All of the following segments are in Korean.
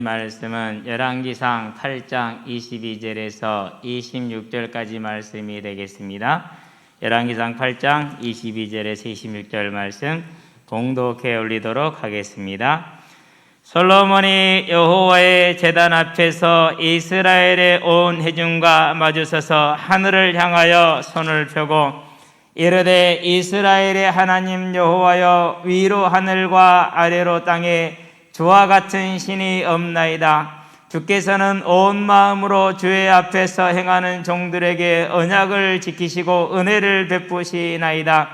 말씀은 열왕기상 8장 22절에서 26절까지 말씀이 되겠습니다. 열왕기상 8장 22절에서 26절 말씀 봉독해 올리도록 하겠습니다. 솔로몬이 여호와의 제단 앞에서 이스라엘의 온 회중과 마주서서 하늘을 향하여 손을 펴고 이르되 이스라엘의 하나님 여호와여, 위로 하늘과 아래로 땅에 주와 같은 신이 없나이다. 주께서는 온 마음으로 주의 앞에서 행하는 종들에게 언약을 지키시고 은혜를 베푸시나이다.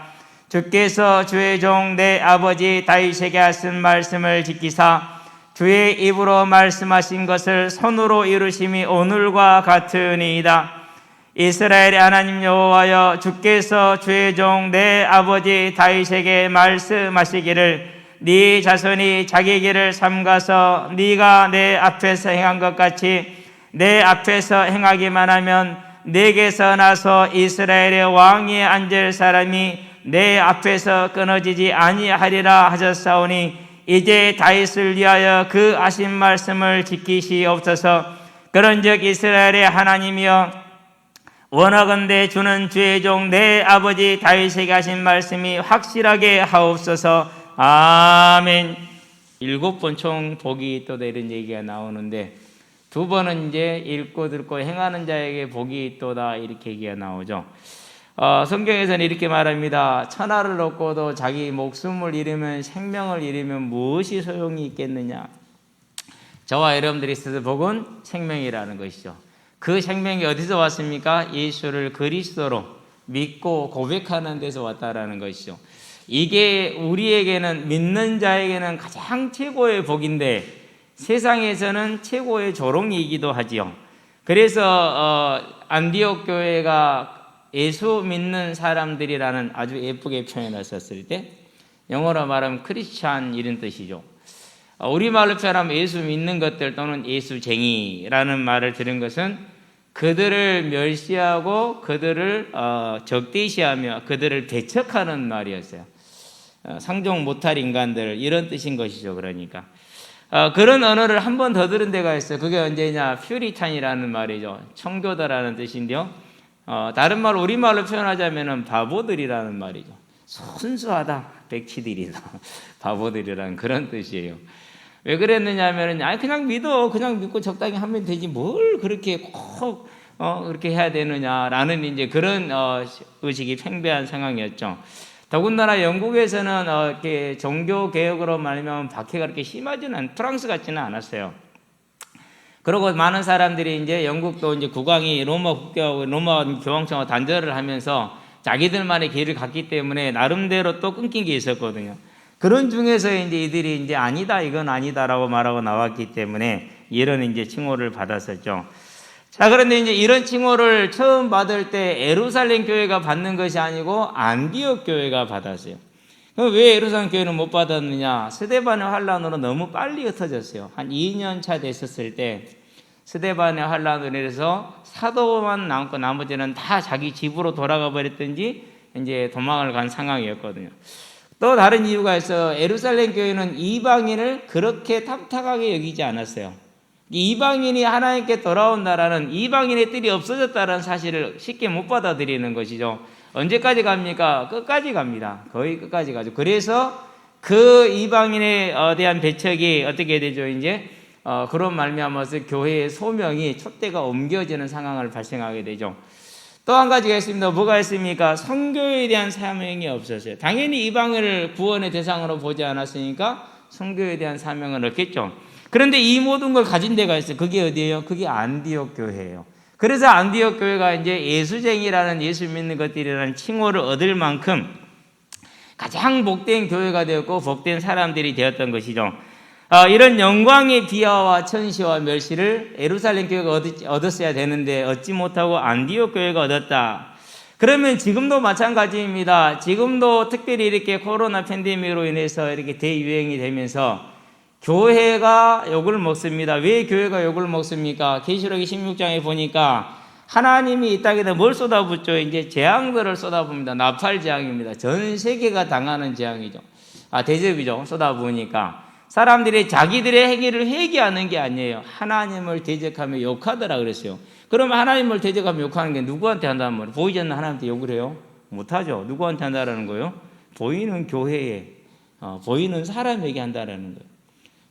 주께서 주의 종 내 아버지 다윗에게 하신 말씀을 지키사 주의 입으로 말씀하신 것을 손으로 이루심이 오늘과 같으니이다. 이스라엘의 하나님 여호와여, 주께서 주의 종 내 아버지 다윗에게 말씀하시기를 네 자손이 자기 길을 삼가서 네가 내 앞에서 행한 것 같이 내 앞에서 행하기만 하면 내게서 나서 이스라엘의 왕위에 앉을 사람이 내 앞에서 끊어지지 아니하리라 하셨사오니 이제 다윗을 위하여 그 하신 말씀을 지키시옵소서. 그런즉 이스라엘의 하나님이여, 원하건대 주는 주의 종 내 아버지 다윗에게 하신 말씀이 확실하게 하옵소서. 아멘. 7번 총 복이 있도다 이런 얘기가 나오는데 2번은 이제 읽고 듣고 행하는 자에게 복이 있도다 이렇게 얘기가 나오죠. 성경에서는 이렇게 말합니다. 천하를 얻고도 자기 목숨을 잃으면, 생명을 잃으면 무엇이 소용이 있겠느냐. 저와 여러분들이 있어서 복은 생명이라는 것이죠. 그 생명이 어디서 왔습니까? 예수를 그리스도로 믿고 고백하는 데서 왔다라는 것이죠. 이게 우리에게는, 믿는 자에게는 가장 최고의 복인데 세상에서는 최고의 조롱이기도 하지요. 그래서 안디옥 교회가 예수 믿는 사람들이라는 아주 예쁘게 표현했었을 때, 영어로 말하면 크리스찬 이런 뜻이죠. 우리말로 표현하면 예수 믿는 것들 또는 예수쟁이라는 말을 들은 것은 그들을 멸시하고 그들을 적대시하며 그들을 배척하는 말이었어요. 상종 못할 인간들 이런 뜻인 것이죠. 그러니까 그런 언어를 한 번 더 들은 데가 있어요. 그게 언제냐, 퓨리탄이라는 말이죠. 청교도라는 뜻인데요. 다른 말, 우리말로 표현하자면 바보들이라는 말이죠. 순수하다, 백치들이다, 바보들이라는 그런 뜻이에요. 왜 그랬느냐 하면 그냥 믿어, 그냥 믿고 적당히 하면 되지 뭘 그렇게 꼭 그렇게 해야 되느냐라는 이제 그런 의식이 팽배한 상황이었죠. 더군다나 영국에서는 이렇게 종교 개혁으로 말하면 박해가 그렇게 심하지는 프랑스 같지는 않았어요. 그리고 많은 사람들이 이제 영국도 이제 국왕이 로마 국교하고 로마 교황청하고 단절을 하면서 자기들만의 길을 갔기 때문에 나름대로 또 끊긴 게 있었거든요. 그런 중에서 이제 이들이 이제 아니다, 이건 아니다라고 말하고 나왔기 때문에 이런 이제 칭호를 받았었죠. 자, 그런데 이제 이런 칭호를 처음 받을 때 예루살렘 교회가 받는 것이 아니고 안디옥 교회가 받았어요. 그럼 왜 예루살렘 교회는 못 받았느냐? 스데반의 환란으로 너무 빨리 흩어졌어요. 한 2년 차 됐었을 때 스데반의 환란으로 인해서 사도만 남고 나머지는 다 자기 집으로 돌아가 버렸든지 이제 도망을 간 상황이었거든요. 또 다른 이유가 있어. 예루살렘 교회는 이방인을 그렇게 탐탁하게 여기지 않았어요. 이방인이 하나님께 돌아온다라는, 이방인의 뜰이 없어졌다는 사실을 쉽게 못 받아들이는 것이죠. 언제까지 갑니까? 끝까지 갑니다. 거의 끝까지 가죠. 그래서 그 이방인에 대한 배척이 어떻게 되죠? 이제 그런 말미암아서 교회의 소명이 촛대가 옮겨지는 상황을 발생하게 되죠. 또 한 가지가 있습니다. 뭐가 있습니까? 선교에 대한 사명이 없었어요. 당연히 이방인을 구원의 대상으로 보지 않았으니까 선교에 대한 사명을 얻겠죠. 그런데 이 모든 걸 가진 데가 있어요. 그게 어디예요? 그게 안디옥 교회예요. 그래서 안디옥 교회가 이제 예수쟁이라는, 예수 믿는 것들이라는 칭호를 얻을 만큼 가장 복된 교회가 되었고 복된 사람들이 되었던 것이죠. 이런 영광의 비하와 천시와 멸시를 예루살렘 교회가 얻었어야 되는데 얻지 못하고 안디옥 교회가 얻었다. 그러면 지금도 마찬가지입니다. 지금도 특별히 이렇게 코로나 팬데믹으로 인해서 이렇게 대유행이 되면서 교회가 욕을 먹습니다. 왜 교회가 욕을 먹습니까? 계시록 16장에 보니까 하나님이 이 땅에다 뭘 쏟아붓죠? 이제 재앙들을 쏟아붓습니다. 나팔 재앙입니다. 전 세계가 당하는 재앙이죠. 대접이죠. 쏟아부으니까. 사람들이 자기들의 행위를 회개하는 게 아니에요. 하나님을 대적하며 욕하더라 그랬어요. 그러면 하나님을 대적하며 욕하는 게 누구한테 한다는 말이에요? 보이지 않는 하나님한테 욕을 해요? 못하죠. 누구한테 한다라는 거예요? 보이는 교회에, 보이는 사람에게 한다라는 거예요.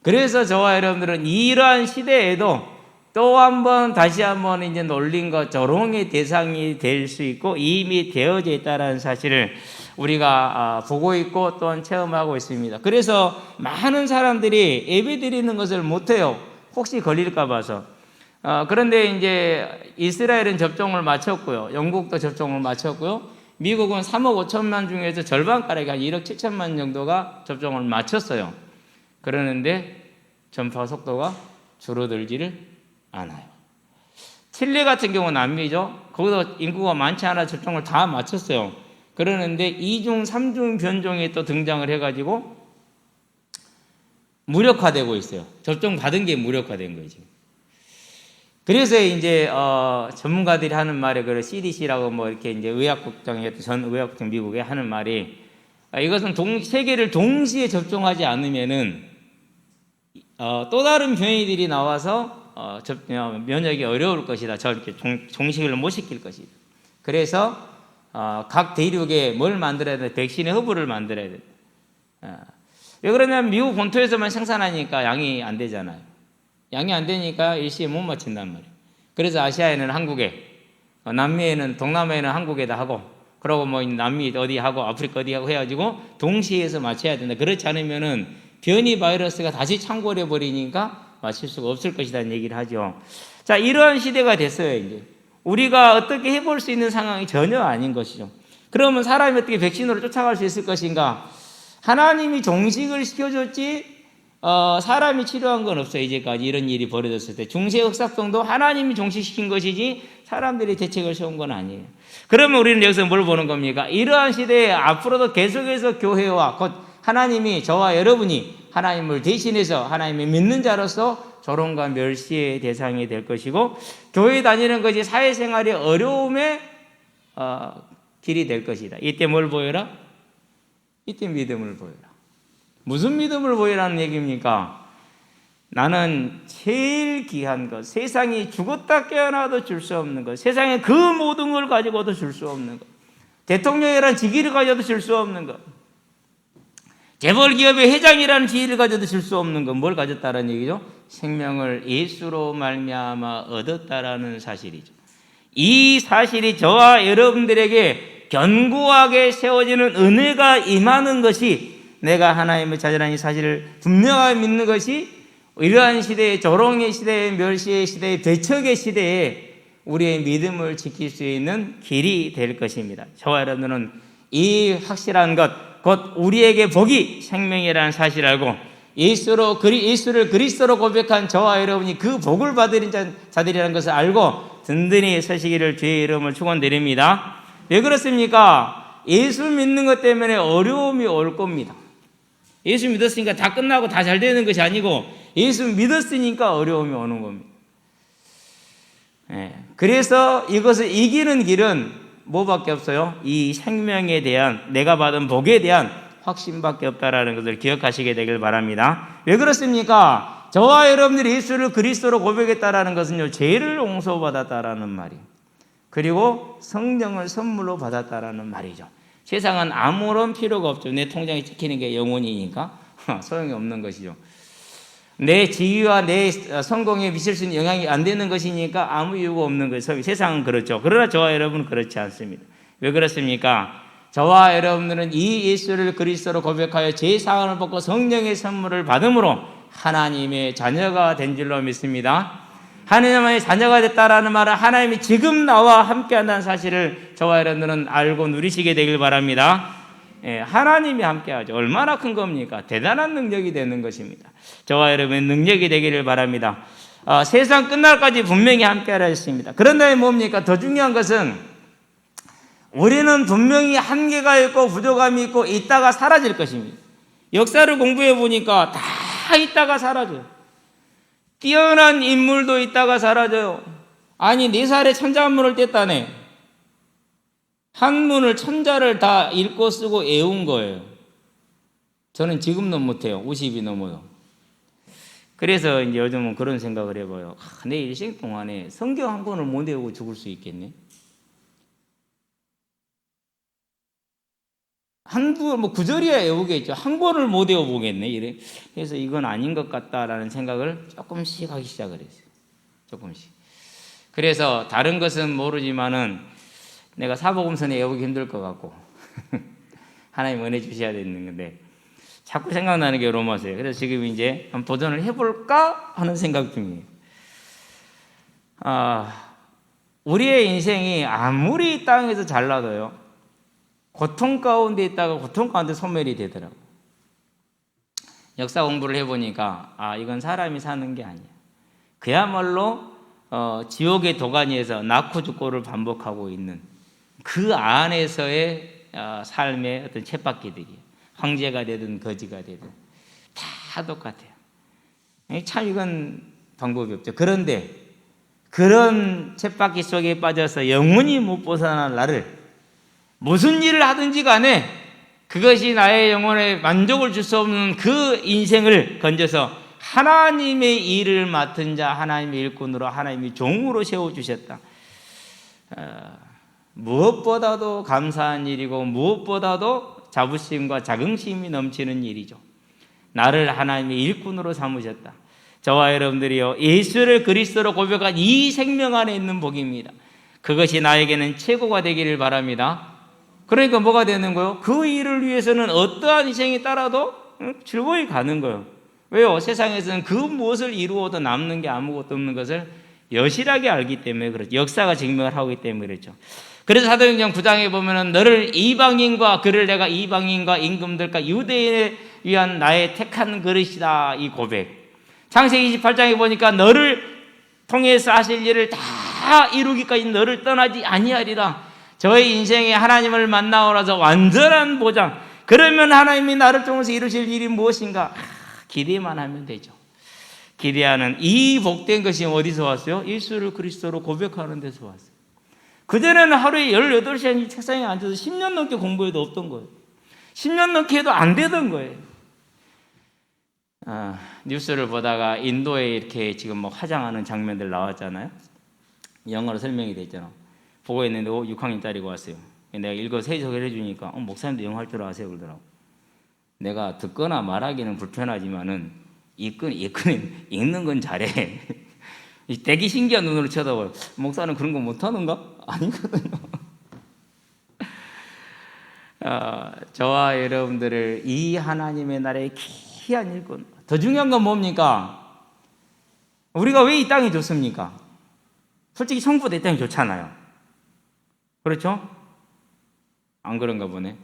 그래서 저와 여러분들은 이러한 시대에도 또 한번 다시 한번 이제 놀림과 조롱의 대상이 될 수 있고 이미 되어져 있다는 사실을 우리가 보고 있고 또한 체험하고 있습니다. 그래서 많은 사람들이 예배 드리는 것을 못해요. 혹시 걸릴까 봐서. 그런데 이제 이스라엘은 접종을 마쳤고요. 영국도 접종을 마쳤고요. 미국은 3억 5천만 중에서 절반가량이 한 1억 7천만 정도가 접종을 마쳤어요. 그러는데 전파 속도가 줄어들지를 않아요. 칠레 같은 경우는 남미죠. 거기도 인구가 많지 않아 접종을 다 마쳤어요. 그러는데 2중, 3중 변종이 또 등장을 해가지고 무력화되고 있어요. 접종 받은 게 무력화된 거죠. 그래서 이제 전문가들이 하는 말에 그 CDC라고 뭐 이렇게 이제 의학국장이 전 의학국장 미국에 하는 말이 이것은 세계를 동시에 접종하지 않으면은 또 다른 변이들이 나와서 면역이 어려울 것이다. 저렇게 종식을 못 시킬 것이다. 그래서 각 대륙에 뭘 만들어야 돼? 백신의 허브를 만들어야 돼. 왜 그러냐면 미국 본토에서만 생산하니까 양이 안 되잖아요. 양이 안 되니까 일시에 못 맞춘단 말이에요. 그래서 아시아에는 한국에, 남미에는 동남아에는 한국에다 하고, 그러고 뭐 남미 어디 하고 아프리카 어디 하고 해가지고 동시에서 맞춰야 된다. 그렇지 않으면은 변이 바이러스가 다시 창궐해 버리니까 맞출 수가 없을 것이라는 얘기를 하죠. 자, 이러한 시대가 됐어요. 이제 우리가 어떻게 해볼 수 있는 상황이 전혀 아닌 것이죠. 그러면 사람이 어떻게 백신으로 쫓아갈 수 있을 것인가? 하나님이 종식을 시켜줬지 사람이 치료한 건 없어요. 이제까지 이런 일이 벌어졌을 때 중세 흑사병도 하나님이 종식시킨 것이지 사람들이 대책을 세운 건 아니에요. 그러면 우리는 여기서 뭘 보는 겁니까? 이러한 시대에 앞으로도 계속해서 교회와 곧 하나님이 저와 여러분이 하나님을 대신해서 하나님을 믿는 자로서 조롱과 멸시의 대상이 될 것이고 교회 다니는 것이 사회생활의 어려움의 길이 될 것이다. 이때 뭘 보여라? 이때 믿음을 보여라. 무슨 믿음을 보여라는 얘기입니까? 나는 제일 귀한 것, 세상이 죽었다 깨어나도 줄 수 없는 것, 세상에 그 모든 걸 가지고도 줄 수 없는 것, 대통령이라는 직위를 가져도 줄 수 없는 것, 재벌기업의 회장이라는 지위를 가져도 줄 수 없는 것, 뭘 가졌다라는 얘기죠? 생명을 예수로 말미암아 얻었다라는 사실이죠. 이 사실이 저와 여러분들에게 견고하게 세워지는 은혜가 임하는 것이 내가 하나님의 자녀라는 사실을 분명하게 믿는 것이 이러한 시대의 조롱의 시대의 멸시의 시대의 배척의 시대에 우리의 믿음을 지킬 수 있는 길이 될 것입니다. 저와 여러분들은 이 확실한 것, 곧 우리에게 복이 생명이라는 사실을 알고 예수를 그리스도로 고백한 저와 여러분이 그 복을 받은 자들이라는 것을 알고 든든히 서시기를 주의 이름을 축원드립니다. 왜 그렇습니까? 예수 믿는 것 때문에 어려움이 올 겁니다. 예수 믿었으니까 다 끝나고 다 잘 되는 것이 아니고 예수 믿었으니까 어려움이 오는 겁니다. 그래서 이것을 이기는 길은 뭐밖에 없어요? 이 생명에 대한 내가 받은 복에 대한 확신밖에 없다라는 것을 기억하시게 되길 바랍니다. 왜 그렇습니까? 저와 여러분들이 예수를 그리스도로 고백했다라는 것은요, 죄를 용서받았다라는 말이에요. 그리고 성령을 선물로 받았다라는 말이죠. 세상은 아무런 필요가 없죠. 내 통장에 찍히는 게 영혼이니까 소용이 없는 것이죠. 내 지위와 내 성공에 미칠 수 있는 영향이 안 되는 것이니까 아무 이유가 없는 것이죠. 세상은 그렇죠. 그러나 저와 여러분은 그렇지 않습니다. 왜 그렇습니까? 저와 여러분들은 이 예수를 그리스도로 고백하여 제 사함을 받고 성령의 선물을 받음으로 하나님의 자녀가 된 줄로 믿습니다. 하나님의 자녀가 됐다라는 말은 하나님이 지금 나와 함께한다는 사실을 저와 여러분들은 알고 누리시게 되길 바랍니다. 하나님이 함께하죠. 얼마나 큰 겁니까? 대단한 능력이 되는 것입니다. 저와 여러분의 능력이 되기를 바랍니다. 세상 끝날까지 분명히 함께하라 했습니다. 그런 다음에 뭡니까? 더 중요한 것은 우리는 분명히 한계가 있고 부족함이 있고 있다가 사라질 것입니다. 역사를 공부해 보니까 다 있다가 사라져요. 뛰어난 인물도 있다가 사라져요. 아니 4살에 천자문을 뗐다네. 한문을 천자를 다 읽고 쓰고 외운 거예요. 저는 지금도 못해요. 50이 넘어도. 그래서 이제 요즘은 그런 생각을 해봐요. 내 일생 동안에 성경 한 권을 못 외우고 죽을 수 있겠네. 뭐 구절이야 외우겠죠. 한 권을 못 외워보겠네. 이래. 그래서 이건 아닌 것 같다라는 생각을 조금씩 하기 시작을 했어요. 조금씩. 그래서 다른 것은 모르지만은 내가 사복음서는 외우기 힘들 것 같고 하나님 은혜 주셔야 되는 건데 자꾸 생각나는 게 로마서예요. 그래서 지금 이제 한번 도전을 해볼까 하는 생각 중이에요. 우리의 인생이 아무리 이 땅에서 잘나도요, 고통 가운데 있다가 고통 가운데 소멸이 되더라고요. 역사 공부를 해보니까 이건 사람이 사는 게 아니야. 그야말로 지옥의 도가니에서 낳고 죽고를 반복하고 있는 그 안에서의 삶의 어떤 쳇바퀴들이에요. 황제가 되든 거지가 되든 다 똑같아요. 참 이건 방법이 없죠. 그런데 그런 쳇바퀴 속에 빠져서 영원히 못 벗어날 나를 무슨 일을 하든지 간에 그것이 나의 영혼에 만족을 줄 수 없는 그 인생을 건져서 하나님의 일을 맡은 자, 하나님의 일꾼으로 하나님의 종으로 세워주셨다. 무엇보다도 감사한 일이고 무엇보다도 자부심과 자긍심이 넘치는 일이죠. 나를 하나님의 일꾼으로 삼으셨다. 저와 여러분들이요, 예수를 그리스도로 고백한 이 생명 안에 있는 복입니다. 그것이 나에게는 최고가 되기를 바랍니다. 그러니까 뭐가 되는 거예요? 그 일을 위해서는 어떠한 희생이 따라도 즐거이 가는 거예요. 왜요? 세상에서는 그 무엇을 이루어도 남는 게 아무것도 없는 것을 여실하게 알기 때문에 그렇죠. 역사가 증명을 하고 있기 때문에 그렇죠. 그래서 사도행전 9장에 보면은 너를 이방인과 그를 내가 이방인과 임금들과 유대인에 위한 나의 택한 그릇이다, 이 고백. 창세기 28장에 보니까 너를 통해서 하실 일을 다 이루기까지 너를 떠나지 아니하리라. 저의 인생에 하나님을 만나오라서 완전한 보장. 그러면 하나님이 나를 통해서 이루실 일이 무엇인가? 기대만 하면 되죠. 기대하는 이 복된 것이 어디서 왔어요? 예수를 그리스도로 고백하는 데서 왔어요. 그전에는 하루에 18시간 책상에 앉아서 10년 넘게 공부해도 없던 거예요. 10년 넘게 해도 안 되던 거예요. 뉴스를 보다가 인도에 이렇게 지금 뭐 화장하는 장면들 나왔잖아요. 영어로 설명이 됐잖아. 보고 있는데 6학년 딸이고 왔어요. 내가 읽어서 해석을 해주니까 목사님도 영어 할 줄 아세요? 그러더라고. 내가 듣거나 말하기는 불편하지만은 읽는 건 잘해. 되게 신기한 눈으로 쳐다봐요. 목사는 그런 거 못하는가? 아니거든요. 저와 여러분들을 이 하나님의 나라의 귀한 일꾼. 더 중요한 건 뭡니까? 우리가 왜 이 땅이 좋습니까? 솔직히 성부보다 이 땅이 좋잖아요. 그렇죠? 안 그런가 보네.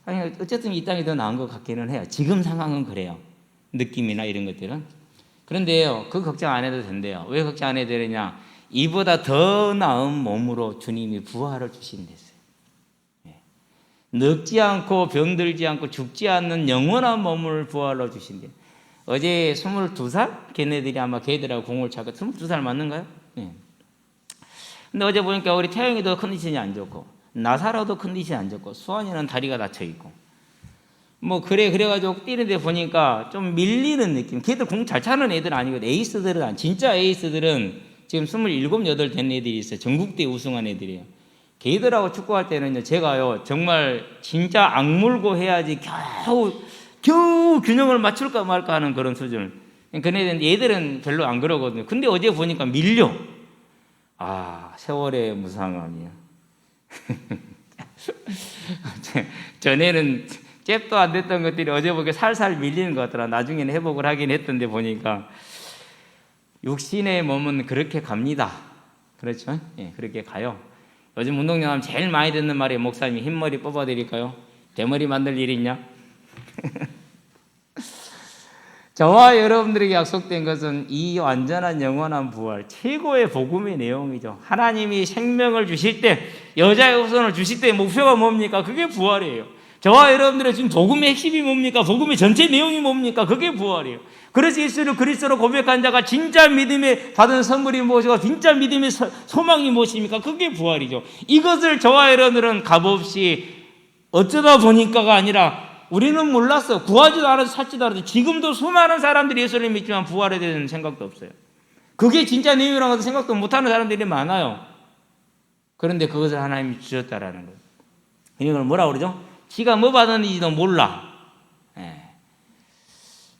아니, 어쨌든 이 땅이 더 나은 것 같기는 해요. 지금 상황은 그래요. 느낌이나 이런 것들은. 그런데요, 그 걱정 안 해도 된대요. 왜 걱정 안 해도 되느냐? 이보다 더 나은 몸으로 주님이 부활을 주신댔어요. 늙지 않고 병들지 않고 죽지 않는 영원한 몸을 부활로 주신대요. 어제 22살? 걔네들이 아마 걔들하고 공을 차고 22살 맞는가요? 네. 근데 어제 보니까 우리 태영이도 컨디션이 안 좋고 나사로도 컨디션이 안 좋고 수환이는 다리가 다쳐 있고 뭐 그래가지고 뛰는데 보니까 좀 밀리는 느낌. 걔들 공 잘 차는 애들 아니거든. 에이스들은 진짜 에이스들은 지금 27, 8 된 애들이 있어요. 전국대 우승한 애들이에요. 걔들하고 축구할 때는요, 제가요 정말 진짜 악물고 해야지 겨우 균형을 맞출까 말까 하는 그런 수준을. 그네들은 얘들은 별로 안 그러거든요. 근데 어제 보니까 밀려. 세월의 무상함이야. 전에는 잽도 안 됐던 것들이 어제 보니까 살살 밀리는 것 같더라. 나중에는 회복을 하긴 했던데 보니까 육신의 몸은 그렇게 갑니다. 그렇죠? 예, 그렇게 가요. 요즘 운동장 하면 제일 많이 듣는 말이 목사님이 흰머리 뽑아드릴까요? 대머리 만들 일 있냐? 저와 여러분들에게 약속된 것은 이 완전한 영원한 부활, 최고의 복음의 내용이죠. 하나님이 생명을 주실 때, 여자의 후손을 주실 때 목표가 뭡니까? 그게 부활이에요. 저와 여러분들의 지금 복음의 핵심이 뭡니까? 복음의 전체 내용이 뭡니까? 그게 부활이에요. 그래서 예수를 그리스도로 고백한 자가 진짜 믿음에 받은 선물이 무엇이고 진짜 믿음의 소망이 무엇입니까? 그게 부활이죠. 이것을 저와 여러분들은 값없이 어쩌다 보니까가 아니라 우리는 몰랐어. 구하지도 않아서 찾지도 않아서 지금도 수많은 사람들이 예수를 믿지만 부활에 대한 생각도 없어요. 그게 진짜 내용이라고 생각도 못하는 사람들이 많아요. 그런데 그것을 하나님이 주셨다라는 거예요. 이걸 뭐라고 그러죠? 지가 뭐 받았는지도 몰라.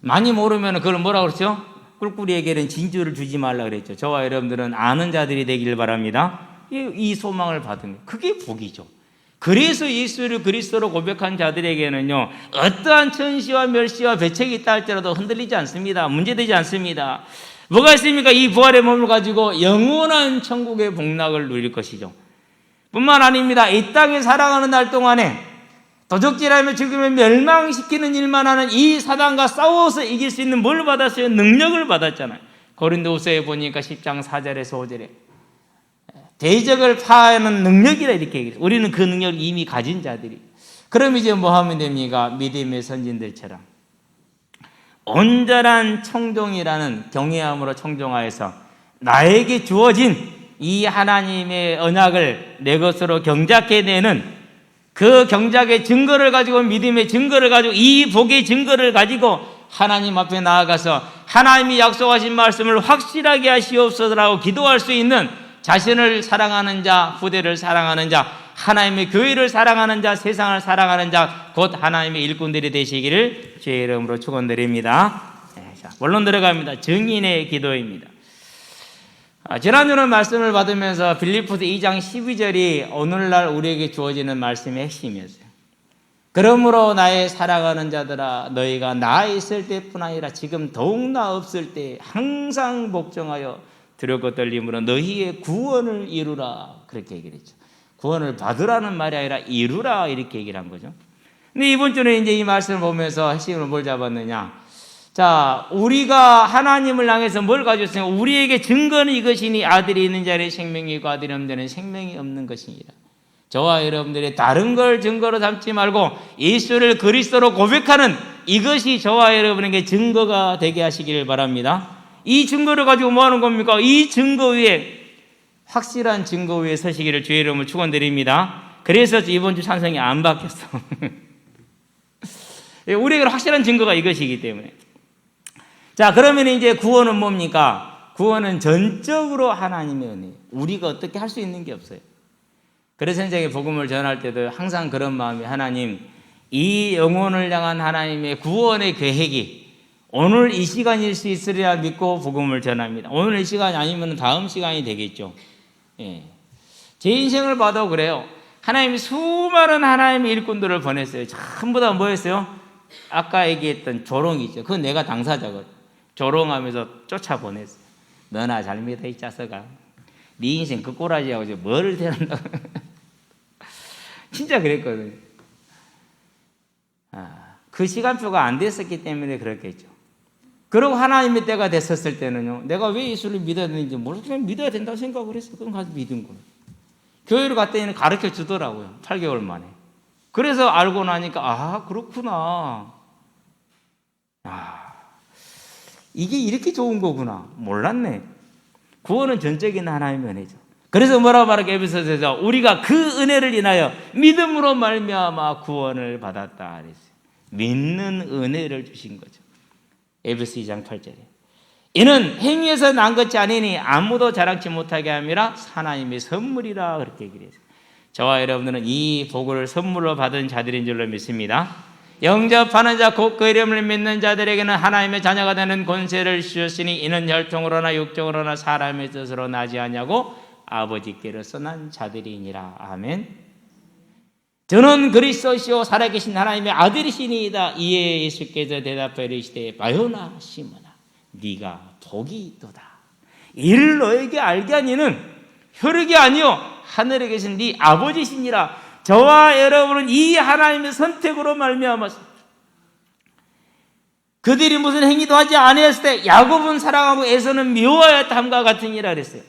많이 모르면 그걸 뭐라고 그랬죠? 꿀꿀이에게는 진주를 주지 말라 그랬죠. 저와 여러분들은 아는 자들이 되길 바랍니다. 이 소망을 받은 거예요. 그게 복이죠. 그래서 예수를 그리스도로 고백한 자들에게는요, 어떠한 천시와 멸시와 배척이 있다 할지라도 흔들리지 않습니다. 문제되지 않습니다. 뭐가 있습니까? 이 부활의 몸을 가지고 영원한 천국의 복락을 누릴 것이죠. 뿐만 아닙니다. 이 땅에 살아가는 날 동안에 도적질하며 죽으며 멸망시키는 일만 하는 이 사단과 싸워서 이길 수 있는 뭘 받았어요? 능력을 받았잖아요. 고린도후서에 보니까 10장 4절에서 5절에 대적을 파하는 능력이라 이렇게 얘기해요. 우리는 그 능력을 이미 가진 자들이. 그럼 이제 뭐 하면 됩니까? 믿음의 선진들처럼 온전한 청종이라는 경외함으로 청종하여서 나에게 주어진 이 하나님의 언약을 내 것으로 경작해내는 그 경작의 증거를 가지고, 믿음의 증거를 가지고, 이 복의 증거를 가지고 하나님 앞에 나아가서 하나님이 약속하신 말씀을 확실하게 하시옵소서라고 기도할 수 있는 자신을 사랑하는 자, 후대를 사랑하는 자, 하나님의 교회를 사랑하는 자, 세상을 사랑하는 자, 곧 하나님의 일꾼들이 되시기를 주의 이름으로 축원드립니다. 자, 본론 들어갑니다. 증인의 기도입니다. 지난주는 말씀을 받으면서 빌립보서 2장 12절이 오늘날 우리에게 주어지는 말씀의 핵심이었어요. 그러므로 나의 사랑하는 자들아, 너희가 나 있을 때뿐 아니라 지금 더욱 나 없을 때 항상 복종하여 두렵고 떨림으로 너희의 구원을 이루라, 그렇게 얘기를 했죠. 구원을 받으라는 말이 아니라 이루라, 이렇게 얘기를 한 거죠. 근데 이번 주는 이제 이 말씀을 보면서 핵심을 뭘 잡았느냐? 자, 우리가 하나님을 향해서 뭘 가졌으냐? 우리에게 증거는 이것이니 아들이 있는 자의 생명이 있고 아들이 없는 자는 생명이 없는 것이니라. 저와 여러분들이 다른 걸 증거로 삼지 말고 예수를 그리스도로 고백하는 이것이 저와 여러분에게 증거가 되게 하시기를 바랍니다. 이 증거를 가지고 뭐 하는 겁니까? 이 증거 위에, 확실한 증거 위에 서시기를 주의 이름으로 축원드립니다. 그래서 이번 주 찬송이 안 바뀌었어. 우리에게 확실한 증거가 이것이기 때문에. 자, 그러면 이제 구원은 뭡니까? 구원은 전적으로 하나님의 은혜예요. 우리가 어떻게 할 수 있는 게 없어요. 그래서 현장에 복음을 전할 때도 항상 그런 마음이, 하나님, 이 영혼을 향한 하나님의 구원의 계획이 오늘 이 시간일 수 있으리라 믿고 복음을 전합니다. 오늘 이 시간이 아니면 다음 시간이 되겠죠. 예. 제 인생을 봐도 그래요. 하나님이 수많은 하나님의 일꾼들을 보냈어요. 전부 다 뭐였어요? 아까 얘기했던 조롱이죠. 그건 내가 당사자거든. 조롱하면서 쫓아보냈어요. 너나 잘 믿어 이 자식아. 네 인생 그 꼬라지하고 뭐를 대한다고. 진짜 그랬거든요. 그 시간표가 안 됐었기 때문에 그렇겠죠. 그리고 하나님의 때가 됐었을 때는요, 내가 왜 예수를 믿어야 되는지 몰라서 그냥 믿어야 된다고 생각을 했어. 그럼 가서 믿은 거예요. 교회를 갔더니 가르쳐 주더라고요. 8개월 만에. 그래서 알고 나니까, 아, 그렇구나. 이게 이렇게 좋은 거구나. 몰랐네. 구원은 전적인 하나님의 은혜죠. 그래서 뭐라고 말하게 에베소서에서 우리가 그 은혜를 인하여 믿음으로 말미암아 구원을 받았다 그랬어요. 믿는 은혜를 주신 거죠. 에베소 2장 8절에. 이는 행위에서 난 것이 아니니 아무도 자랑치 못하게 함이라 하나님의 선물이라, 그렇게 얘기를 했어요. 저와 여러분들은 이 복을 선물로 받은 자들인 줄로 믿습니다. 영접하는 자 곧 그 이름을 믿는 자들에게는 하나님의 자녀가 되는 권세를 주셨으니 이는 혈통으로나 육정으로나 사람의 뜻으로 나지 아니하고 아버지께로서 난 자들이니라. 아멘. 저는 그리스도시요 살아계신 하나님의 아들이시니이다. 이에 예수께서 대답하여 이르시되 바요나 시몬아 네가 복이 있도다. 이를 너에게 알게 하니는 혈육이 아니요 하늘에 계신 네 아버지시니라. 저와 여러분은 이 하나님의 선택으로 말미암아서 그들이 무슨 행위도 하지 아니했을 때 야곱은 사랑하고 에서는 미워하였다 함과 같으니라 그랬어요.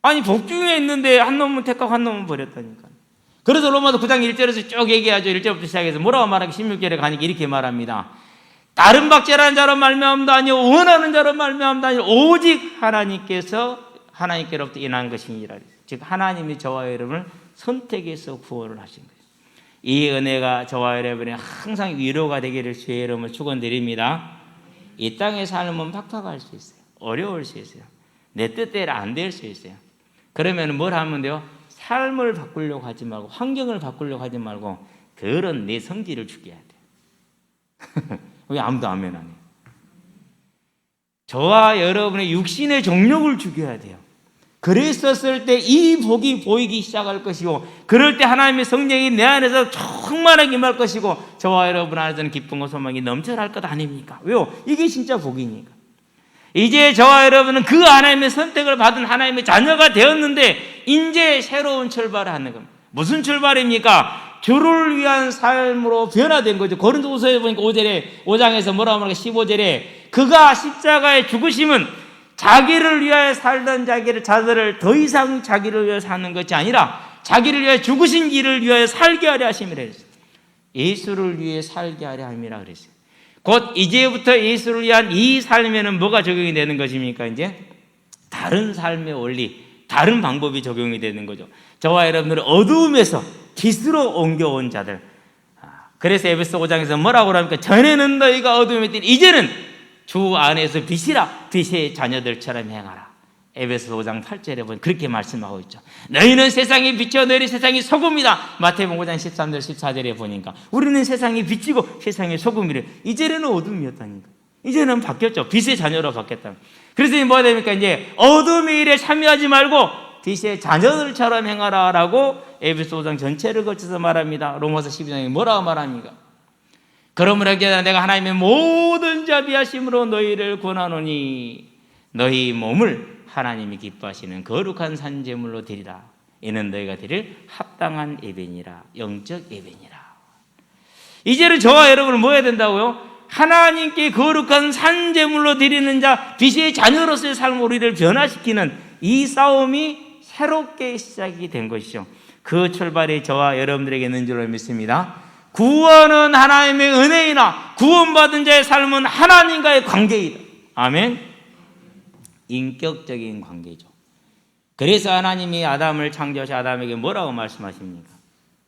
아니 복 중에 있는데 한 놈은 택하고 한 놈은 버렸다니까. 그래서 로마서 9장 1절에서 쭉 얘기하죠. 1절부터 시작해서 뭐라고 말하기 16절에 가니까 이렇게 말합니다. 다른 박제라는 자로 말미암도 아니요 원하는 자로 말미암도 아니요 오직 하나님께로부터 인한 것이니라. 즉 하나님이 저와 여러분을 선택해서 구원을 하신 거예요. 이 은혜가 저와 여러분의 항상 위로가 되기를 주의 이름으로 축원드립니다. 이 땅의 삶은 팍팍할 수 있어요. 어려울 수 있어요. 내 뜻대로 안 될 수 있어요. 그러면 뭘 하면 돼요? 삶을 바꾸려고 하지 말고, 환경을 바꾸려고 하지 말고 그런 내 성질을 죽여야 돼요. 왜 아무도 아멘 안 해요? 저와 여러분의 육신의 정욕을 죽여야 돼요. 그랬었을 때 이 복이 보이기 시작할 것이고, 그럴 때 하나님의 성령이 내 안에서 충만하게 임할 것이고, 저와 여러분 안에서는 기쁨과 소망이 넘쳐날 것 아닙니까? 왜요? 이게 진짜 복이니까. 이제 저와 여러분은 그 하나님의 선택을 받은 하나님의 자녀가 되었는데 이제 새로운 출발을 하는 겁니다. 무슨 출발입니까? 주를 위한 삶으로 변화된 거죠. 고린도후서에 보니까 5장에서 뭐라고 말하까 15절에 그가 십자가에 죽으심은 자기를 위하여 살던 자들을 더 이상 자기를 위하여 사는 것이 아니라 자기를 위하여 죽으신 이를 위하여 살게 하려 하심이라 했어요. 예수를 위해 살게 하려 함이라 그랬어요. 곧 이제부터 예수를 위한 이 삶에는 뭐가 적용이 되는 것입니까? 이제 다른 삶의 원리, 다른 방법이 적용이 되는 거죠. 저와 여러분들은 어두움에서 빛으로 옮겨온 자들. 그래서 에베소 5장에서 뭐라고 합니까? 전에는 너희가 어두움에 있더니 이제는 주 안에서 빛이라, 빛의 자녀들처럼 행하라. 에베소 5장 8절에 보면 그렇게 말씀하고 있죠. 너희는 세상의 빛이요 너희는 세상의 소금이다. 마태복음 5장 13절 14절에 보니까 우리는 세상의 빛이고 세상의 소금이래. 이제는 어둠이었다니까. 이제는 바뀌었죠. 빛의 자녀로 바뀌었다. 그래서 뭐가 됩니까? 이제 어둠의 일에 참여하지 말고 빛의 자녀들처럼 행하라라고 에베소 5장 전체를 거쳐서 말합니다. 로마서 12장에 뭐라고 말합니까? 그러므로 내가 하나님의 모든 자비하심으로 너희를 권하노니 너희 몸을 하나님이 기뻐하시는 거룩한 산제물로 드리라. 이는 너희가 드릴 합당한 예배니라. 영적 예배니라. 이제는 저와 여러분은 뭐 해야 된다고요? 하나님께 거룩한 산제물로 드리는 자, 빛의 자녀로서의 삶으로 우리를 변화시키는 이 싸움이 새롭게 시작이 된 것이죠. 그 출발이 저와 여러분들에게 있는 줄로 믿습니다. 구원은 하나님의 은혜이나 구원받은 자의 삶은 하나님과의 관계이다. 아멘. 인격적인 관계죠. 그래서 하나님이 아담을 창조하셔 아담에게 뭐라고 말씀하십니까?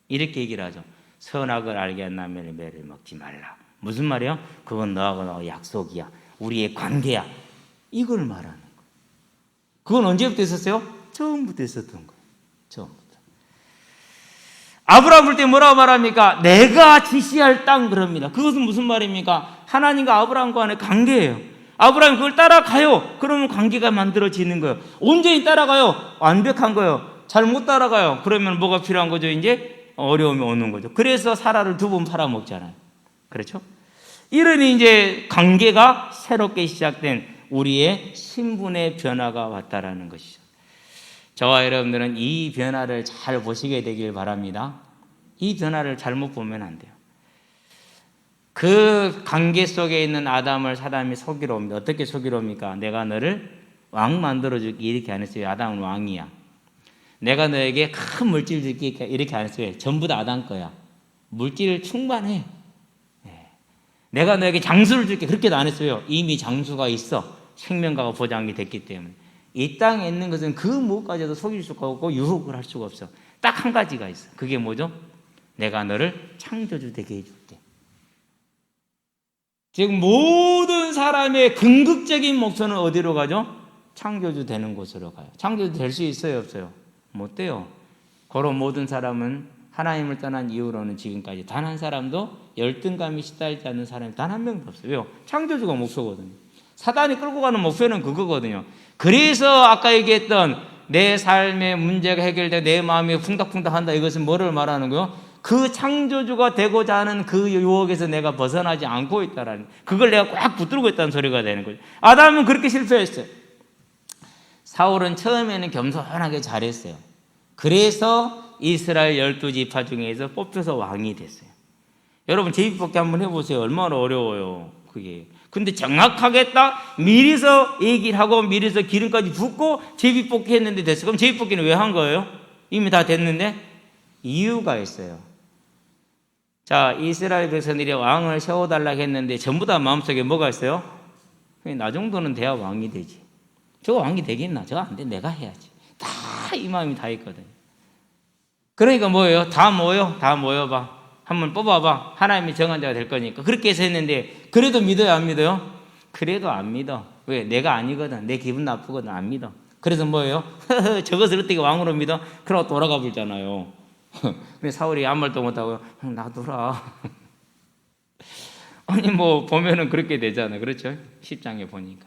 이렇게 얘기를 하죠. 선악을 알게 한 나무의 매를 먹지 말라. 무슨 말이에요? 그건 너하고 나하고 약속이야. 우리의 관계야. 이걸 말하는 거예요. 그건 언제부터 있었어요? 처음부터 있었던 거예요. 처음부터. 아브라함 볼 때 뭐라고 말합니까? 내가 지시할 땅 그럽니다. 그것은 무슨 말입니까? 하나님과 아브라함 간의 관계예요. 아브라함이 그걸 따라가요. 그러면 관계가 만들어지는 거예요. 온전히 따라가요. 완벽한 거예요. 잘 못 따라가요. 그러면 뭐가 필요한 거죠? 이제 어려움이 오는 거죠. 그래서 사라를 2번 팔아먹잖아요. 그렇죠? 이러니 이제 관계가 새롭게 시작된 우리의 신분의 변화가 왔다라는 것이죠. 저와 여러분들은 이 변화를 잘 보시게 되길 바랍니다. 이 변화를 잘못 보면 안 돼요. 그 관계 속에 있는 아담을 사람이 속이러 옵니다. 어떻게 속이러 옵니까? 내가 너를 왕 만들어줄게 이렇게 안 했어요. 아담은 왕이야. 내가 너에게 큰 물질 줄게 이렇게 안 했어요. 전부 다 아담 거야. 물질 충분해. 내가 너에게 장수를 줄게 그렇게도 안 했어요. 이미 장수가 있어. 생명과가 보장이 됐기 때문에. 이 땅에 있는 것은 그 무엇까지도 속일 수가 없고 유혹을 할 수가 없어. 딱 한 가지가 있어. 그게 뭐죠? 내가 너를 창조주 되게 해줄게. 즉 모든 사람의 궁극적인 목표는 어디로 가죠? 창조주 되는 곳으로 가요. 창조주 될 수 있어요? 없어요? 못 돼요. 그런 모든 사람은 하나님을 떠난 이후로는 지금까지 단 한 사람도 열등감이 시달리지 않는 사람이 단 한 명도 없어요. 왜요? 창조주가 목표거든요. 사단이 끌고 가는 목표는 그거거든요. 그래서 아까 얘기했던 내 삶의 문제가 해결돼 내 마음이 풍닥풍닥한다. 이것은 뭐를 말하는 거예요? 그 창조주가 되고자 하는 그 유혹에서 내가 벗어나지 않고 있다라는, 그걸 내가 꽉 붙들고 있다는 소리가 되는 거죠. 아담은 그렇게 실패했어요. 사울은 처음에는 겸손하게 잘했어요. 그래서 이스라엘 12지파 중에서 뽑혀서 왕이 됐어요. 여러분 제비뽑기 한번 해보세요. 얼마나 어려워요 그게. 근데 정확하게 딱 미리서 얘기를 하고 미리서 기름까지 붓고 제비뽑기 했는데 됐어요. 그럼 제비뽑기는 왜 한 거예요? 이미 다 됐는데 이유가 있어요. 자, 이스라엘 백성들이 왕을 세워달라고 했는데 전부 다 마음속에 뭐가 있어요? 나 정도는 돼야 왕이 되지. 저거 왕이 되겠나? 저거 안 돼. 내가 해야지. 다 이 마음이 다 있거든요. 그러니까 뭐예요? 다 모여. 다 모여봐. 한번 뽑아봐. 하나님이 정한 자가 될 거니까. 그렇게 해서 했는데 그래도 믿어요, 안 믿어요? 그래도 안 믿어. 왜? 내가 아니거든. 내 기분 나쁘거든. 안 믿어. 그래서 뭐예요? 저것을 어떻게 왕으로 믿어? 그러고 돌아가 불잖아요. 근데 사울이 아무 말도 못하고 놔두라. 아니 뭐 보면은 그렇게 되잖아요. 그렇죠? 10장에 보니까.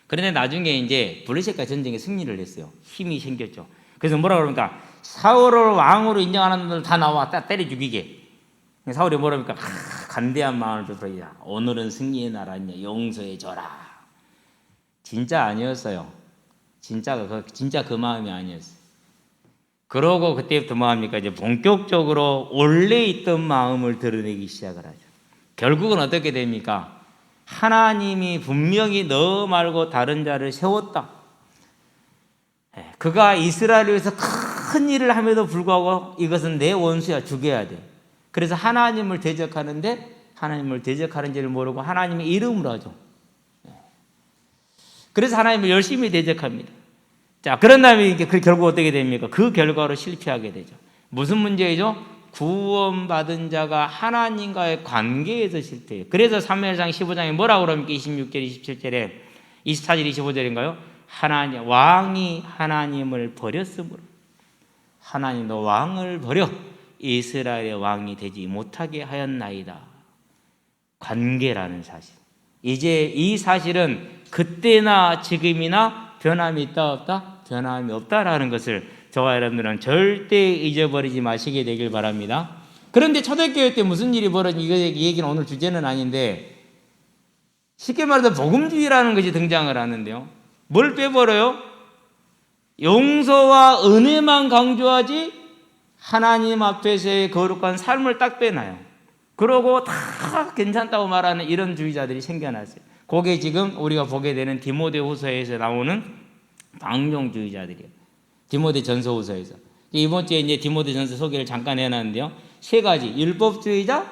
그런데 나중에 이제 블레셋과 전쟁에 승리를 했어요. 힘이 생겼죠. 그래서 뭐라 그러니까 사울을 왕으로 인정하는 놈들 다 나와 때려 죽이게. 사울이 뭐라 그러니까 간대한 마음을 베풀어야 오늘은 승리의 날아냐 용서해 줘라. 진짜 아니었어요. 진짜 그 마음이 아니었어요. 그러고 그때부터 뭐 합니까? 이제 본격적으로 원래 있던 마음을 드러내기 시작을 하죠. 결국은 어떻게 됩니까? 하나님이 분명히 너 말고 다른 자를 세웠다. 그가 이스라엘을 위해서 큰 일을 함에도 불구하고 이것은 내 원수야, 죽여야 돼. 그래서 하나님을 대적하는데 하나님을 대적하는지를 모르고 하나님의 이름으로 하죠. 그래서 하나님을 열심히 대적합니다. 자, 그런 다음에 이게 결국 어떻게 됩니까? 그 결과로 실패하게 되죠. 무슨 문제이죠? 구원받은 자가 하나님과의 관계에서 실패해요. 그래서 사무엘상 15장에 뭐라고 그럽니까? 26절, 27절에 24절, 25절인가요? 왕이 하나님을 버렸으므로 하나님도 왕을 버려 이스라엘의 왕이 되지 못하게 하였나이다. 관계라는 사실. 이제 이 사실은 그때나 지금이나 변함이 있다 없다? 변함이 없다라는 것을 저와 여러분들은 절대 잊어버리지 마시게 되길 바랍니다. 그런데 초대교회 때 무슨 일이 벌어진 이 얘기는 오늘 주제는 아닌데 쉽게 말해서 복음주의라는 것이 등장을 하는데요. 뭘 빼버려요? 용서와 은혜만 강조하지 하나님 앞에서의 거룩한 삶을 딱 빼놔요. 그러고 다 괜찮다고 말하는 이런 주의자들이 생겨났어요. 그게 지금 우리가 보게 되는 디모데후서에서 나오는 방종주의자들이에요. 디모데전서후서에서. 이번 주에 이제 디모데전서 소개를 잠깐 해놨는데요. 세 가지: 율법주의자,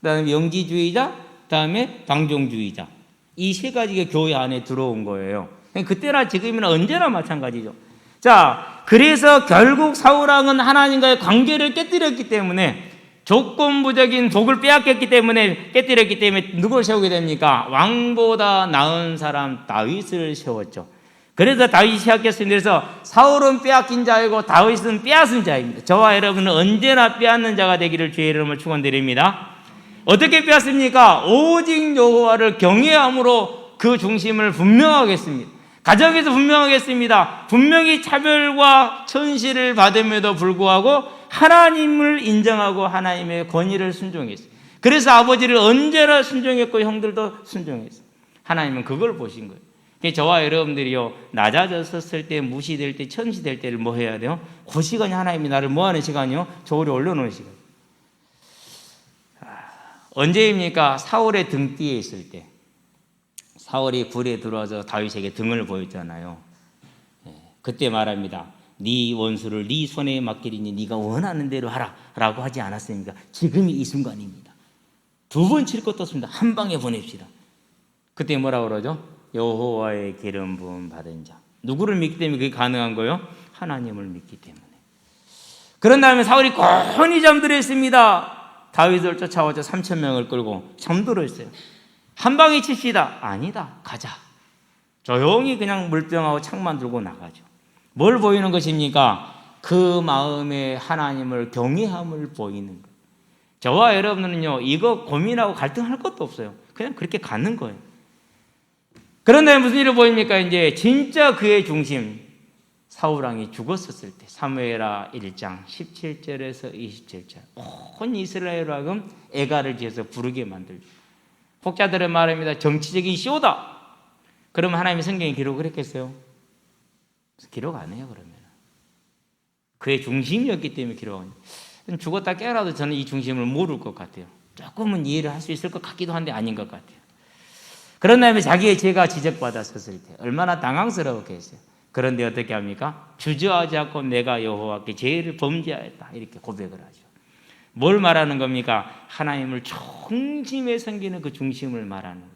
그다음에 영지주의자, 그다음에 방종주의자. 이 세 가지가 교회 안에 들어온 거예요. 그때나 지금이나 언제나 마찬가지죠. 자, 그래서 결국 사울왕은 하나님과의 관계를 깨뜨렸기 때문에 조건부적인 복을 빼앗겼기 때문에 깨뜨렸기 때문에 누굴 세우게 됩니까? 왕보다 나은 사람 다윗을 세웠죠. 그래서 다윗이 시작했습니다. 그래서 사울은 빼앗긴 자이고 다윗은 빼앗은 자입니다. 저와 여러분은 언제나 빼앗는 자가 되기를 주의 이름으로 축원드립니다. 어떻게 빼앗습니까? 오직 여호와를 경외함으로 그 중심을 분명하게 했습니다. 가정에서 분명하게 했습니다. 분명히 차별과 천시를 받음에도 불구하고 하나님을 인정하고 하나님의 권위를 순종했어요. 그래서 아버지를 언제나 순종했고 형들도 순종했어요. 하나님은 그걸 보신 거예요. 저와 여러분들이요, 낮아졌을 때, 무시될 때, 천시될 때를 뭐 해야 돼요? 그 시간이 하나님이 나를 뭐 하는 시간이요? 저울에 올려놓은 시간. 언제입니까? 사울의 등뒤에 있을 때. 사울이 굴에 들어와서 다윗에게 등을 보였잖아요. 그때 말합니다. 네 원수를 네 손에 맡기리니 네가 원하는 대로 하라 라고 하지 않았습니까? 지금이 이 순간입니다. 두 번 칠 것도 없습니다. 한 방에 보냅시다. 그때 뭐라고 그러죠? 여호와의 기름 부음 받은 자. 누구를 믿기 때문에 그게 가능한 거예요? 하나님을 믿기 때문에. 그런 다음에 사울이 곤히 잠들어 있습니다. 다윗을 쫓아와서 3,000명을 끌고 잠들어 있어요. 한 방에 칩시다. 아니다. 가자. 조용히 그냥 물병하고 창만 들고 나가죠. 뭘 보이는 것입니까? 그 마음에 하나님을 경외함을 보이는 거예요. 저와 여러분은요, 이거 고민하고 갈등할 것도 없어요. 그냥 그렇게 가는 거예요. 그런데 무슨 일을 보입니까? 이제 진짜 그의 중심, 사울왕이 죽었었을 때, 사무엘하 1장 17절에서 27절, 온 이스라엘 왕은 애가를 지어서 부르게 만들죠. 혹자들의 말입니다. 정치적인 쇼다. 그러면 하나님이 성경에 기록을 했겠어요? 기록 안 해요. 그러면 그의 중심이었기 때문에 기록 안 해요. 죽었다 깨어나도 저는 이 중심을 모를 것 같아요. 조금은 이해를 할 수 있을 것 같기도 한데 아닌 것 같아요. 그런 다음에 자기의 죄가 지적받았을 때 얼마나 당황스러웠겠어요. 그런데 어떻게 합니까? 주저하지 않고 내가 여호와께 죄를 범죄하였다 이렇게 고백을 하죠. 뭘 말하는 겁니까? 하나님을 중심에 섬기는 그 중심을 말하는 거예요.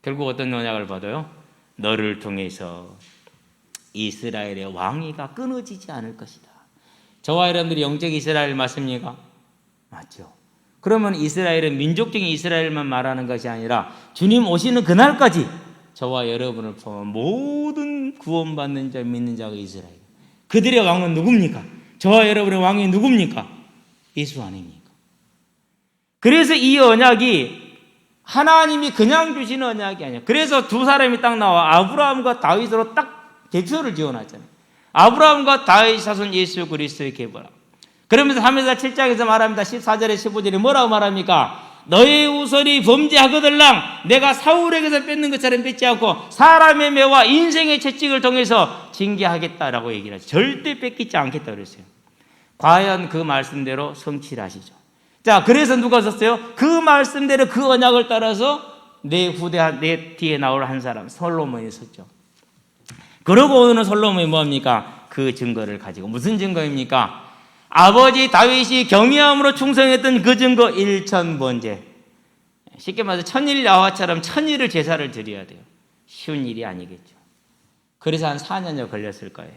결국 어떤 언약을 받아요? 너를 통해서 이스라엘의 왕위가 끊어지지 않을 것이다. 저와 여러분들이 영적 이스라엘 맞습니까? 맞죠? 그러면 이스라엘은 민족적인 이스라엘만 말하는 것이 아니라 주님 오시는 그날까지 저와 여러분을 포함한 모든 구원받는 자, 믿는 자가 이스라엘. 그들의 왕은 누굽니까? 저와 여러분의 왕이 누굽니까? 예수 아닙니까? 그래서 이 언약이 하나님이 그냥 주시는 언약이 아니에요. 그래서 두 사람이 딱 나와 아브라함과 다윗으로 딱 대표를 지어놨잖아요. 아브라함과 다윗 자손 예수 그리스도의 계보라. 그러면서 사무엘하 7장에서 말합니다. 14절에 15절에 뭐라고 말합니까? 너의 우설이 범죄하거들랑 내가 사울에게서 뺏는 것처럼 뺏지 않고 사람의 매와 인생의 채찍을 통해서 징계하겠다라고 얘기를 하죠. 절대 뺏기지 않겠다 그랬어요. 과연 그 말씀대로 성취를 하시죠. 자, 그래서 누가 썼어요? 그 말씀대로 그 언약을 따라서 내 뒤에 나올 한 사람 솔로몬이 섰죠. 그러고 오늘은 솔로몬이 뭐합니까? 그 증거를 가지고 무슨 증거입니까? 아버지 다윗이 경외함으로 충성했던 그 증거 일천번제. 쉽게 말해서 천일 야화처럼 천일을 제사를 드려야 돼요. 쉬운 일이 아니겠죠. 그래서 한 4년여 걸렸을 거예요.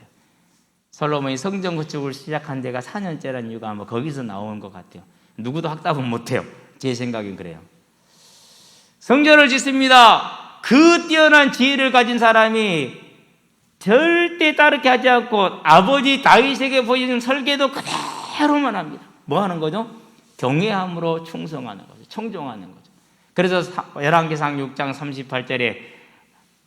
솔로몬이 성전 구축을 시작한 데가 4년째라는 이유가 아마 거기서 나오는 것 같아요. 누구도 확답은 못해요. 제 생각엔 그래요. 성전을 짓습니다. 그 뛰어난 지혜를 가진 사람이 절대 따르게 하지 않고 아버지 다윗에게 보여준 설계도 그대로만 합니다. 뭐 하는 거죠? 경외함으로 충성하는 거죠. 청종하는 거죠. 그래서 열왕기상 6장 38절에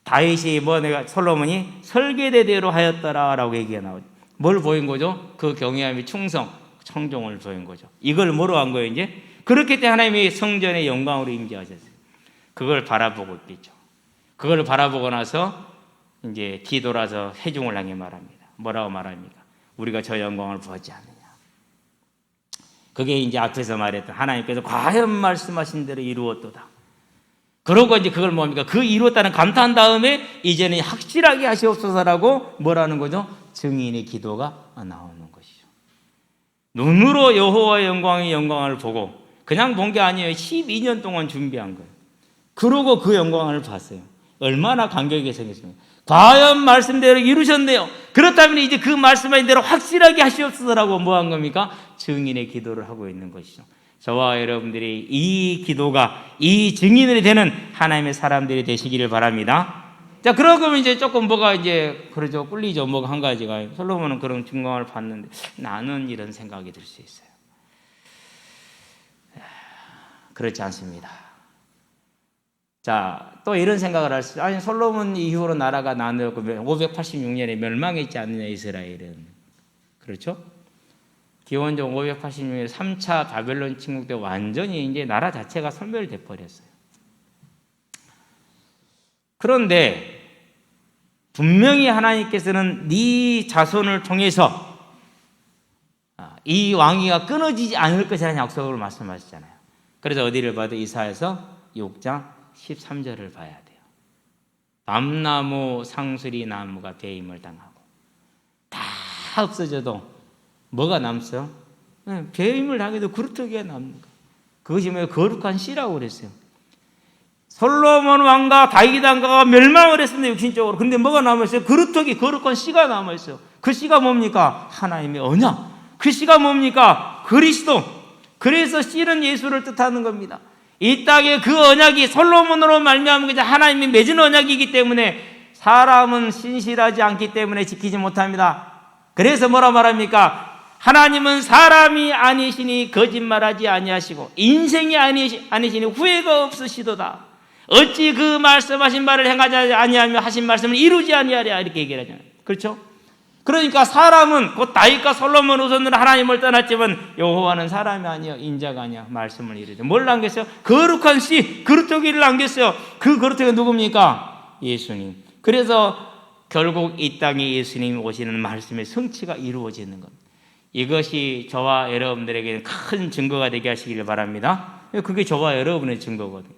다윗이 솔로몬이 설계대대로 하였더라라고 얘기가 나오죠. 뭘 보인 거죠? 그 경외함이 충성, 청종을 보인 거죠. 이걸 뭐로 한 거예요, 이제? 그렇기 때문에 하나님이 성전의 영광으로 임재하셨어요. 그걸 바라보고 있겠죠. 그걸 바라보고 나서 이제 뒤돌아서 회중을 향해 말합니다. 뭐라고 말합니까? 우리가 저 영광을 보지 않느냐. 그게 이제 앞에서 말했던 하나님께서 과연 말씀하신 대로 이루었도다. 그러고 이제 그걸 뭡니까? 그 이루었다는 감탄 다음에 이제는 확실하게 하시옵소서라고 뭐라는 거죠? 증인의 기도가 나오는 것이죠. 눈으로 여호와의 영광을 보고 그냥 본 게 아니에요. 12년 동안 준비한 거예요. 그러고 그 영광을 봤어요. 얼마나 감격이 생겼습니까? 과연 말씀대로 이루셨네요. 그렇다면 이제 그 말씀하신 대로 확실하게 하시옵소서라고 뭐 한 겁니까? 증인의 기도를 하고 있는 것이죠. 저와 여러분들이 이 기도가 이 증인이 되는 하나님의 사람들이 되시기를 바랍니다. 자, 그러면 이제 조금 뭐가 이제 그러죠. 꿀리죠. 뭐가 한 가지가. 솔로몬은 그런 증거를 봤는데 나는 이런 생각이 들 수 있어요. 그렇지 않습니다. 자, 또 이런 생각을 할 수 있어요. 아니, 솔로몬 이후로 나라가 나누었고 586년에 멸망했지 않느냐, 이스라엘은. 그렇죠? 기원전 586년에 3차 바벨론 침공 때 완전히 이제 나라 자체가 소멸돼 버렸어요. 그런데 분명히 하나님께서는 네 자손을 통해서 이 왕위가 끊어지지 않을 것이라는 약속을 말씀하셨잖아요. 그래서 어디를 봐도 이사야서 6장 13절을 봐야 돼요. 밤나무 상수리 나무가 배임을 당하고 다 없어져도 뭐가 남았어요? 배임을 당해도 그루터기가 남는 거. 그것이 뭐 거룩한 씨라고 그랬어요. 솔로몬 왕과 다윗 왕가가 멸망을 했습니다. 육신적으로. 그런데 뭐가 남아있어요? 그루터기, 거룩한 씨가 남아있어요. 그 씨가 뭡니까? 하나님의 언약. 그 씨가 뭡니까? 그리스도. 그래서 씨는 예수를 뜻하는 겁니다. 이 땅에 그 언약이 솔로몬으로 말미암은 하나님이 맺은 언약이기 때문에 사람은 신실하지 않기 때문에 지키지 못합니다. 그래서 뭐라 말합니까? 하나님은 사람이 아니시니 거짓말하지 아니하시고 인생이 아니시니 후회가 없으시도다. 어찌 그 말씀하신 바를 행하지 아니하며 하신 말씀을 이루지 아니하랴 이렇게 얘기를 하잖아요. 그렇죠? 그러니까 사람은 곧 다윗과 솔로몬 후손들은 하나님을 떠났지만 여호와는 사람이 아니야, 인자가 아니야. 말씀을 이루죠. 뭘 남겼어요? 거룩한 씨, 거룩토기를 남겼어요. 그 거룩토기가 누굽니까? 예수님. 그래서 결국 이 땅에 예수님이 오시는 말씀의 성취가 이루어지는 겁니다. 이것이 저와 여러분들에게는 큰 증거가 되게 하시기를 바랍니다. 그게 저와 여러분의 증거거든요.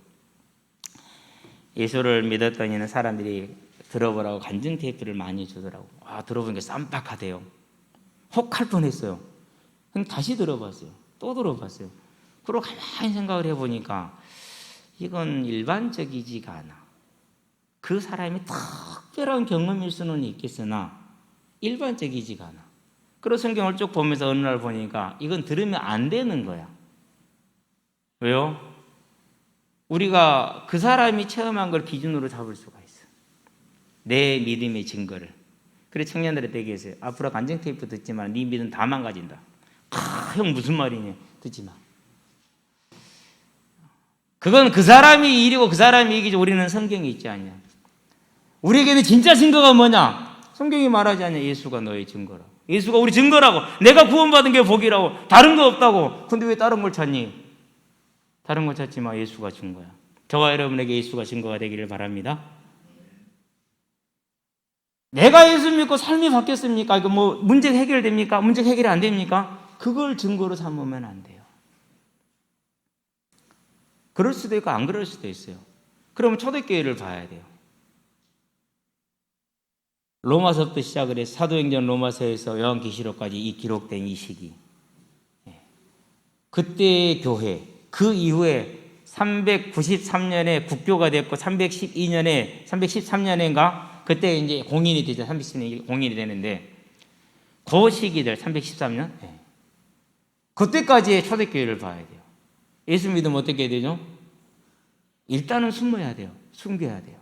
예수를 믿었던 이는 사람들이 들어보라고 간증 테이프를 많이 주더라고. 들어보니까 쌈박하대요. 혹할 뻔했어요. 그럼 다시 들어봤어요. 또 들어봤어요. 그리고 가만히 생각을 해보니까 이건 일반적이지가 않아. 그 사람이 특별한 경험일 수는 있겠으나 일반적이지가 않아. 그래서 성경을 쭉 보면서 어느 날 보니까 이건 들으면 안 되는 거야. 왜요? 우리가 그 사람이 체험한 걸 기준으로 잡을 수가 있어. 내 믿음의 증거를. 그래 청년들한테 얘기했어요. 앞으로 간증 테이프 듣지만 네 믿음 다 망가진다. 형 무슨 말이냐? 듣지 마. 그건 그 사람이 일이고 그 사람이 얘기지 우리는 성경이 있지 않냐. 우리에게는 진짜 증거가 뭐냐? 성경이 말하지 않냐. 예수가 너의 증거라고. 예수가 우리 증거라고. 내가 구원받은 게 복이라고. 다른 거 없다고. 근데 왜 다른 걸 찾니? 다른 거 찾지 마. 예수가 증거야. 저와 여러분에게 예수가 증거가 되기를 바랍니다. 내가 예수 믿고 삶이 바뀌었습니까? 이거 뭐 문제 해결됩니까? 문제 해결이 안 됩니까? 그걸 증거로 삼으면 안 돼요. 그럴 수도 있고 안 그럴 수도 있어요. 그러면 초대교회를 봐야 돼요. 로마서부터 시작을 해서 사도행전 로마서에서 요한계시록까지 이 기록된 이 시기. 그때의 교회, 그 이후에 393년에 국교가 됐고 313년인가 그때 이제 공인이 되죠. 310년이 공인이 되는데 그 시기들 313년 그때까지의 초대교회를 봐야 돼요. 예수 믿으면 어떻게 해야 되죠? 일단은 숨어야 돼요. 숨겨야 돼요.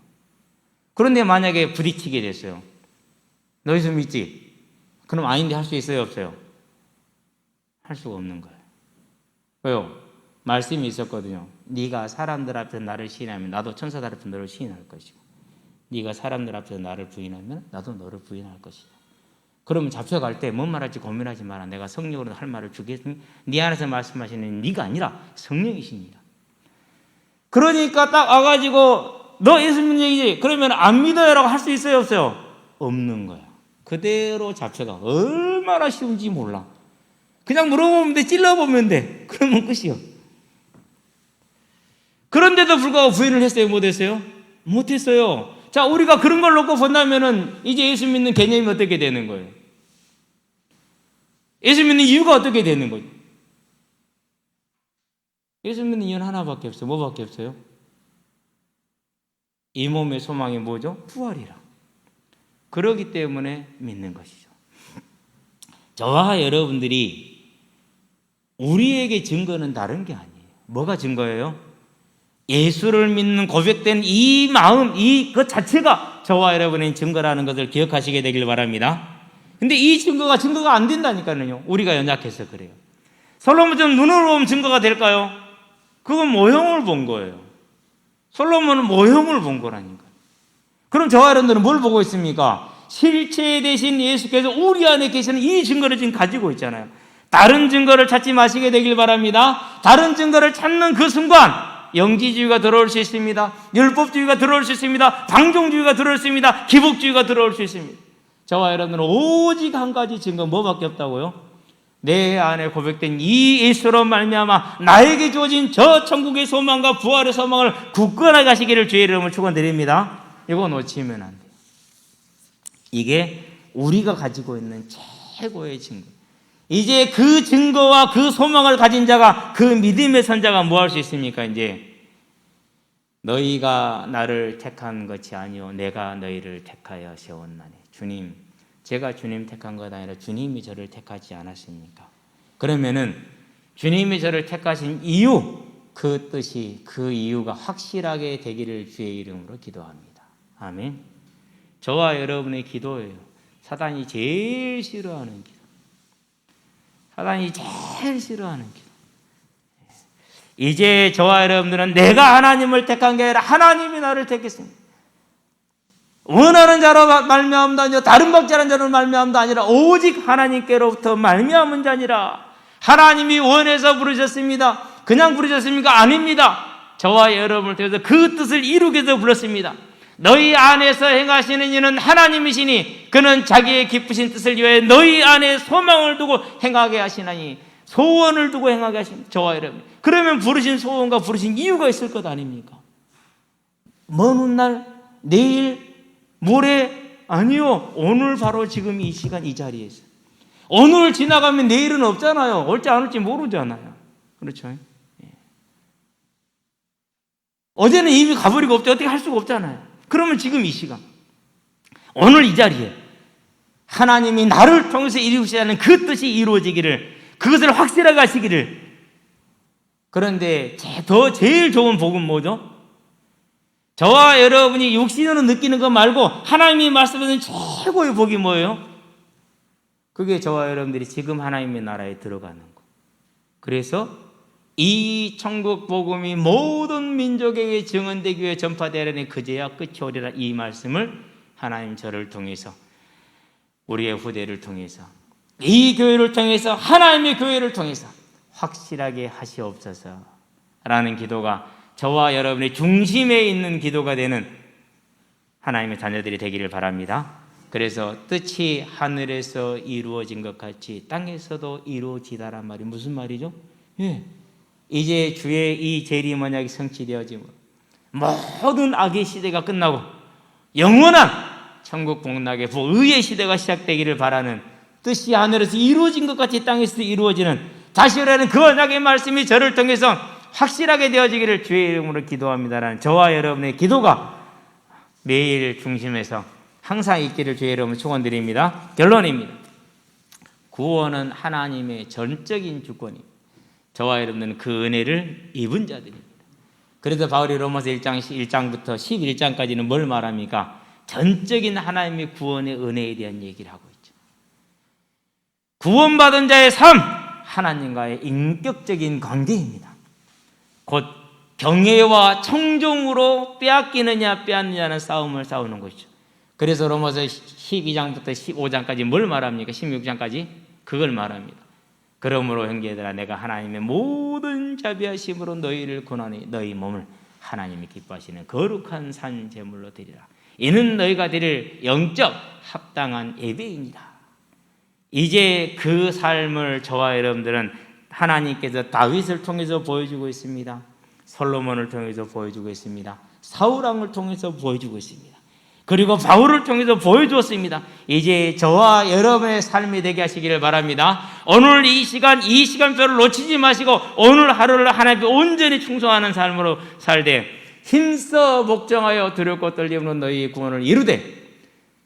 그런데 만약에 부딪히게 됐어요. 너 예수 믿지? 그럼 아닌데 할 수 있어요? 없어요? 할 수가 없는 거예요. 왜요? 말씀이 있었거든요. 네가 사람들 앞에서 나를 시인하면 나도 천사들 앞에서 너를 시인할 것이고 네가 사람들 앞에서 나를 부인하면 나도 너를 부인할 것이다. 그러면 잡혀갈 때 뭔 말할지 고민하지 마라. 내가 성령으로 할 말을 주겠으니 네 안에서 말씀하시는 네가 아니라 성령이십니다. 그러니까 딱 와가지고 너 예수 믿는 얘기지? 그러면 안 믿어요라고 할 수 있어요? 없어요? 없는 거야. 그대로 잡혀가. 얼마나 쉬운지 몰라. 그냥 물어보면 돼. 찔러보면 돼. 그러면 끝이요. 그런데도 불구하고 부인을 했어요? 못했어요? 못했어요. 자, 우리가 그런 걸 놓고 본다면은 이제 예수 믿는 개념이 어떻게 되는 거예요? 예수 믿는 이유가 어떻게 되는 거예요? 예수 믿는 이유는 하나밖에 없어요. 뭐밖에 없어요? 이 몸의 소망이 뭐죠? 부활이라. 그러기 때문에 믿는 것이죠. 저와 여러분들이 우리에게 증거는 다른 게 아니에요. 뭐가 증거예요? 예수를 믿는 고백된 이 마음, 그 자체가 저와 여러분의 증거라는 것을 기억하시게 되길 바랍니다. 근데 이 증거가 안 된다니까요. 우리가 연약해서 그래요. 솔로몬처럼 눈으로 보면 증거가 될까요? 그건 모형을 본 거예요. 솔로몬은 모형을 본 거라니까. 그럼 저와 여러분들은 뭘 보고 있습니까? 실체 대신 예수께서 우리 안에 계시는 이 증거를 지금 가지고 있잖아요. 다른 증거를 찾지 마시게 되길 바랍니다. 다른 증거를 찾는 그 순간 영지주의가 들어올 수 있습니다. 율법주의가 들어올 수 있습니다. 방종주의가 들어올 수 있습니다. 기복주의가 들어올 수 있습니다. 저와 여러분들은 오직 한 가지 증거 뭐밖에 없다고요? 내 안에 고백된 이 예수로 말미암아 나에게 주어진 저 천국의 소망과 부활의 소망을 굳건하게 하시기를 주의 이름으로 축원드립니다. 이거 놓치면 안 돼요. 이게 우리가 가지고 있는 최고의 증거. 이제 그 증거와 그 소망을 가진 자가, 그 믿음의 선자가 뭐 할 수 있습니까? 이제 너희가 나를 택한 것이 아니요 내가 너희를 택하여 세웠나니. 주님, 제가 주님 택한 것 아니라 주님이 저를 택하지 않았습니까? 그러면은 주님이 저를 택하신 이유, 그 뜻이, 그 이유가 확실하게 되기를 주의 이름으로 기도합니다. 아멘. 저와 여러분의 기도예요. 사단이 제일 싫어하는 기도. 사단이 제일 싫어하는 기도. 이제 저와 여러분들은 내가 하나님을 택한 게 아니라 하나님이 나를 택했습니다. 원하는 자로 말미암다 아니라 다른 박자라는 자로 말미암다 아니라 오직 하나님께로부터 말미암은 자니라. 하나님이 원해서 부르셨습니다. 그냥 부르셨습니까? 아닙니다. 저와 여러분을 통해서 그 뜻을 이루기 위해서 불렀습니다. 너희 안에서 행하시는 이는 하나님이시니 그는 자기의 기쁘신 뜻을 위해 너희 안에 소망을 두고 행하게 하시나니. 소원을 두고 행하게 하십니다. 저와 여러분. 그러면 부르신 소원과 부르신 이유가 있을 것 아닙니까? 먼 훗날, 내일, 모레, 아니요. 오늘 바로 지금 이 시간 이 자리에서. 오늘 지나가면 내일은 없잖아요. 올지 안 올지 모르잖아요. 그렇죠? 예. 어제는 이미 가버리고 없죠. 어떻게 할 수가 없잖아요. 그러면 지금 이 시간, 오늘 이 자리에 하나님이 나를 통해서 이루시자는 그 뜻이 이루어지기를, 그것을 확실하게 하시기를 그런데 제일 좋은 복은 뭐죠? 저와 여러분이 육신으로 느끼는 것 말고 하나님이 말씀하시는 최고의 복이 뭐예요? 그게 저와 여러분들이 지금 하나님의 나라에 들어가는 것. 그래서 이 천국 복음이 모든 민족에게 증언되기 위해 전파되려니 그제야 끝이 오리라. 이 말씀을 하나님 저를 통해서, 우리의 후대를 통해서, 이 교회를 통해서, 하나님의 교회를 통해서 확실하게 하시옵소서 라는 기도가 저와 여러분의 중심에 있는 기도가 되는 하나님의 자녀들이 되기를 바랍니다. 그래서 뜻이 하늘에서 이루어진 것 같이 땅에서도 이루어지다란 말이 무슨 말이죠? 예. 이제 주의 이 재림 언약이 성취되어지므로 모든 악의 시대가 끝나고 영원한 천국 복락의 의의 시대가 시작되기를 바라는, 뜻이 하늘에서 이루어진 것 같이 땅에서도 이루어지는 다시 오라는 그 언약의 말씀이 저를 통해서 확실하게 되어지기를 주의 이름으로 기도합니다라는 저와 여러분의 기도가 매일 중심에서 항상 있기를 주의 이름으로 축원드립니다. 결론입니다. 구원은 하나님의 전적인 주권입니다. 저와 여러분은 그 은혜를 입은 자들입니다. 그래서 바울이 로마서 1장부터 11장까지는 뭘 말합니까? 전적인 하나님의 구원의 은혜에 대한 얘기를 하고 있죠. 구원받은 자의 삶, 하나님과의 인격적인 관계입니다. 곧 경외와 청종으로 빼앗기느냐 빼앗느냐는 싸움을 싸우는 것이죠. 그래서 로마서 12장부터 15장까지 뭘 말합니까? 16장까지 그걸 말합니다. 그러므로 형제들아, 내가 하나님의 모든 자비하심으로 너희를 권하니 너희 몸을 하나님이 기뻐하시는 거룩한 산 제물로 드리라. 이는 너희가 드릴 영적 합당한 예배이니라. 이제 그 삶을 저와 여러분들은 하나님께서 다윗을 통해서 보여주고 있습니다. 솔로몬을 통해서 보여주고 있습니다. 사울왕을 통해서 보여주고 있습니다. 그리고 바울을 통해서 보여주었습니다. 이제 저와 여러분의 삶이 되게 하시기를 바랍니다. 오늘 이 시간표를 놓치지 마시고 오늘 하루를 하나님께 온전히 충성하는 삶으로 살되 힘써 복종하여 두렵고 떨림으로 너희의 구원을 이루되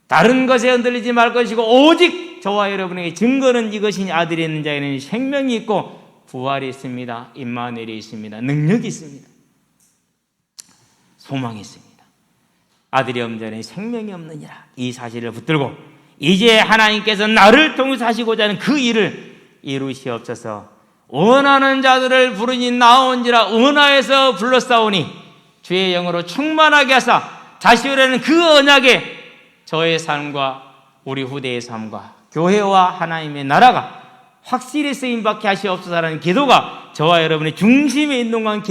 다른 것에 흔들리지 말 것이고 오직 저와 여러분에게 증거는 이것이니 아들이 있는 자에는 생명이 있고 부활이 있습니다. 임마누엘이 있습니다. 능력이 있습니다. 소망이 있습니다. 아들이 없는 자는 생명이 없느니라. 이 사실을 붙들고 이제 하나님께서 나를 통해서 하시고자 하는 그 일을 이루시옵소서. 원하는 자들을 부르니 나온지라 원하여서 불렀사오니 주의 영으로 충만하게 하사 다시 오라는 그 언약에 저의 삶과 우리 후대의 삶과 교회와 하나님의 나라가 확실히 쓰임받게 하시옵소서라는 기도가 저와 여러분의 중심에 있는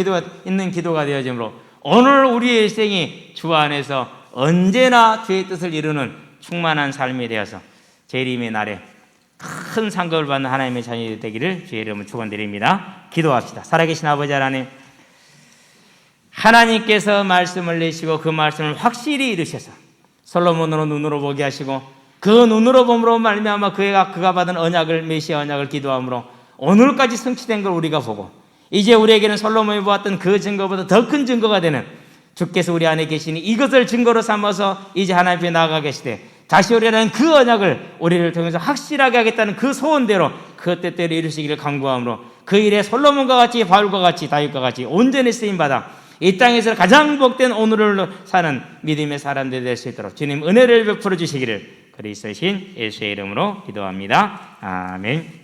기도가 되어지므로 오늘 우리의 일생이 주 안에서 언제나 주의 뜻을 이루는 충만한 삶이 되어서 재림의 날에 큰 상급을 받는 하나님의 자녀들이 되기를 주의 이름으로 축원드립니다. 기도합시다. 살아계신 아버지 하나님, 하나님께서 말씀을 내시고 그 말씀을 확실히 이루셔서 솔로몬으로 눈으로 보게 하시고 그 눈으로 봄으로 말미암아 그가 받은 언약을, 메시아 언약을 기도함으로 오늘까지 성취된 걸 우리가 보고 이제 우리에게는 솔로몬이 보았던 그 증거보다 더 큰 증거가 되는 주께서 우리 안에 계시니 이것을 증거로 삼아서 이제 하나님 앞에 나아가 계시되 다시 오려는 그 언약을 우리를 통해서 확실하게 하겠다는 그 소원대로 그 뜻대로 이루시기를 간구함으로 그 일에 솔로몬과 같이 바울과 같이 다윗과 같이 온전히 쓰임받아 이 땅에서 가장 복된 오늘을 사는 믿음의 사람들이 될 수 있도록 주님 은혜를 베풀어 주시기를 그리스도의 신 예수의 이름으로 기도합니다. 아멘.